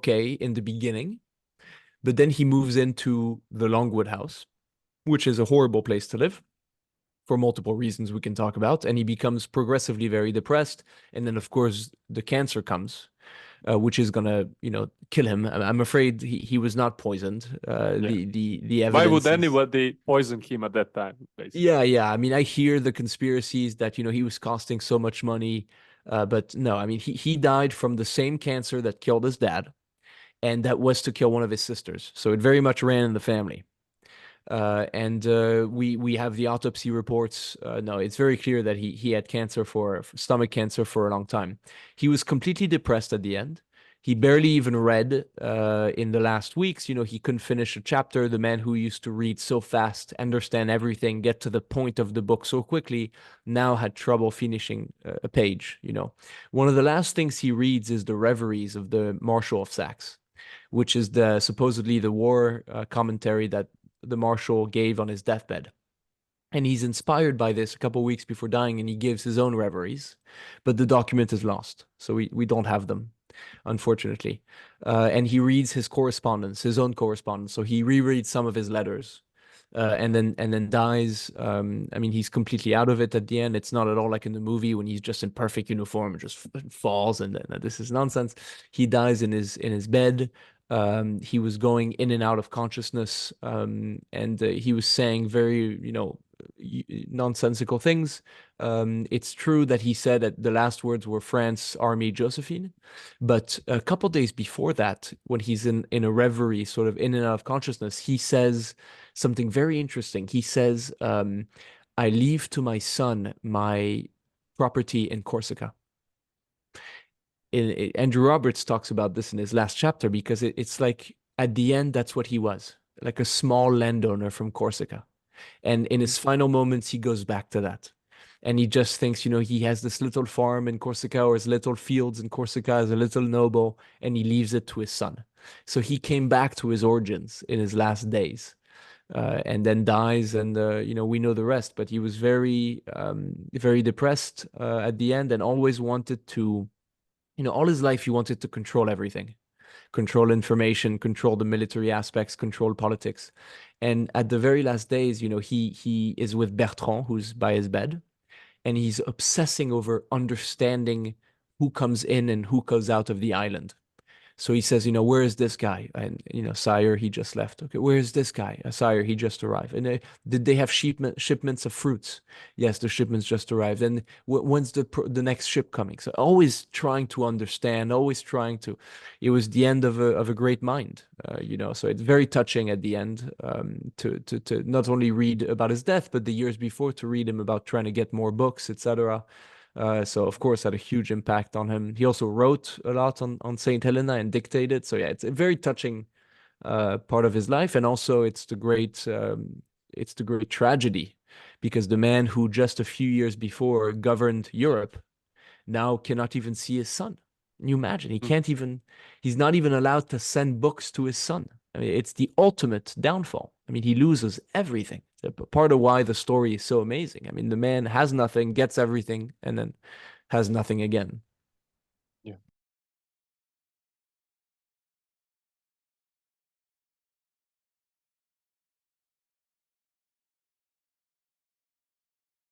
okay in the beginning, but then he moves into the Longwood house, which is a horrible place to live for multiple reasons we can talk about. And he becomes progressively very depressed. And then, of course, the cancer comes, which is gonna, kill him. I'm afraid he was not poisoned. Yeah. The Why would evidence is. anybody poison him at that time, basically? Yeah, yeah. I mean, I hear the conspiracies that, he was costing so much money. But no, I mean, he died from the same cancer that killed his dad, and that was to kill one of his sisters. So it very much ran in the family. And we have the autopsy reports. No, it's very clear that he had cancer for stomach cancer for a long time. He was completely depressed at the end. He barely even read in the last weeks. He couldn't finish a chapter. The man who used to read so fast, understand everything, get to the point of the book so quickly, now had trouble finishing a page. One of the last things he reads is the Reveries of the Marshal of Saxe, which is supposedly the war commentary that the Marshal gave on his deathbed. And he's inspired by this a couple of weeks before dying, and he gives his own reveries, but the document is lost, so we don't have them, unfortunately. And he reads his correspondence, his own correspondence. So he rereads some of his letters, and then dies. I mean, he's completely out of it at the end. It's not at all like in the movie when he's just in perfect uniform and just falls, and then this is nonsense. He dies in his bed. He was going in and out of consciousness, and he was saying very, nonsensical things. It's true that he said that the last words were France Army Josephine, but a couple days before that, when he's in a reverie, sort of in and out of consciousness, he says something very interesting. He says, "I leave to my son my property in Corsica." Andrew Roberts talks about this in his last chapter because it's like at the end, that's what he was, like a small landowner from Corsica. And in his final moments, he goes back to that. And he just thinks, he has this little farm in Corsica or his little fields in Corsica as a little noble, and he leaves it to his son. So he came back to his origins in his last days, and then dies. And, we know the rest. But he was very, very depressed at the end and always wanted to, all his life, he wanted to control everything, control information, control the military aspects, control politics. And at the very last days, he is with Bertrand, who's by his bed, and he's obsessing over understanding who comes in and who goes out of the island. So he says, where is this guy? And, sire, he just left. Okay, where is this guy? Sire, he just arrived. And did they have shipments of fruits? Yes, the shipments just arrived. And when's the next ship coming? So always trying to understand, always trying to. It was the end of a great mind, So it's very touching at the end, to not only read about his death, but the years before to read him about trying to get more books, etc. So of course had a huge impact on him. He also wrote a lot on Saint Helena and dictated. So yeah, it's a very touching part of his life, and also it's the great tragedy because the man who just a few years before governed Europe now cannot even see his son. Can you imagine? He's not even allowed to send books to his son. I mean, it's the ultimate downfall. I mean, he loses everything. Part of why the story is so amazing. I mean, the man has nothing, gets everything, and then has nothing again.